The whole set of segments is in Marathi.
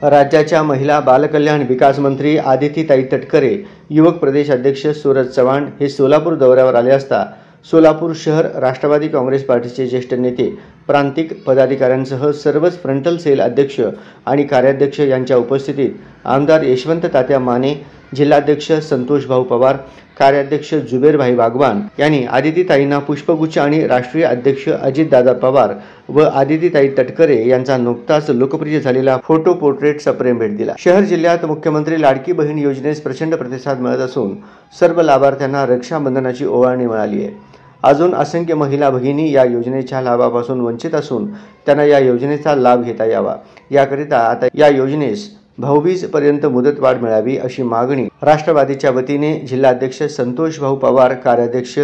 राज्याच्या महिला बालकल्याण विकास मंत्री आदितीताई तटकरे, युवक प्रदेश अध्यक्ष सूरज चव्हाण हे सोलापूर दौऱ्यावर आले असता सोलापूर शहर राष्ट्रवादी काँग्रेस पार्टीचे ज्येष्ठ नेते, प्रांतिक पदाधिकाऱ्यांसह सर्वच फ्रंटल सेल अध्यक्ष आणि कार्याध्यक्ष यांच्या उपस्थितीत आमदार यशवंत तात्या माने, जिल्हाध्यक्ष संतोष भाऊ पवार, कार्याध्यक्ष जुबेरभाई बागवान यांनी आदितीताईंना पुष्पगुच्छ आणि राष्ट्रीय अध्यक्ष अजितदादा पवार व आदितीताई तटकरे यांचा नुकताच लोकप्रिय झालेला फोटो पोर्ट्रेटचा प्रेम भेट दिला। शहर जिल्ह्यात मुख्यमंत्री लाडकी बहीण योजनेस प्रचंड प्रतिसाद मिळत असून सर्व लाभार्थ्यांना रक्षाबंधनाची ओवाळणी मिळाली आहे। अजून असंख्य महिला भगिनी या योजनेच्या लाभापासून वंचित असून त्यांना या योजनेचा लाभ घेता यावा, याकरिता आता या योजनेस भाऊबीज पर्यंत मुदतवाढ मिळावी अशी मागणी राष्ट्रवादीच्या वतीने जिल्हाध्यक्ष संतोष भाऊ पवार, कार्याध्यक्ष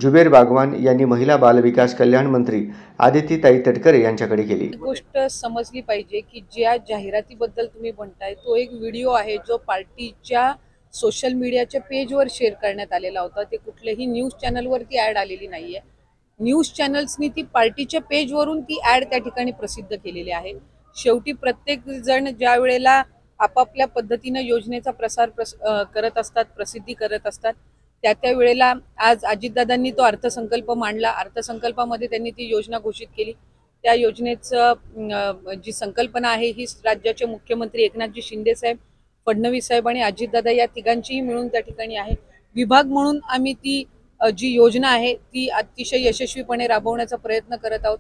जुबेर बागवान यांनी महिला बाल विकास कल्याण मंत्री आदितीताई तटकरे यांच्याकडे केली। गोष्ट समजली पाहिजे की ज्या जाहिरातीबद्दल तुम्ही म्हणताय तो एक व्हिडिओ आहे जो पार्टीच्या सोशल मीडियाच्या पेजवर शेअर करण्यात आलेला होता। ते कुठल्याही न्यूज चॅनलवरती ॲड आलेली नाहीये। न्यूज चॅनल्सनी ती पार्टीच्या पेजवरून ती ॲड त्या ठिकाणी प्रसिद्ध केलेली आहे। शेवटी प्रत्येक जण ज्या वेळेला आपापल्या पद्धतीने योजनेचा प्रसार करत असतात, प्रसिद्धी करत असतात, त्या वेळेला आज अजितदादांनी तो अर्थसंकल्प मांडला। अर्थसंकल्पामध्ये त्यांनी ती योजना घोषित केली। त्या योजनेचं जी संकल्पना आहे ही राज्याचे मुख्यमंत्री एकनाथजी शिंदे साहेब, फडणवीस साहेब आणि अजितदादा या तिघांचीही मिळून त्या ठिकाणी आहे। विभाग म्हणून आम्ही ती जी योजना आहे ती अतिशय यशस्वीपणे राबवण्याचा प्रयत्न करत आहोत।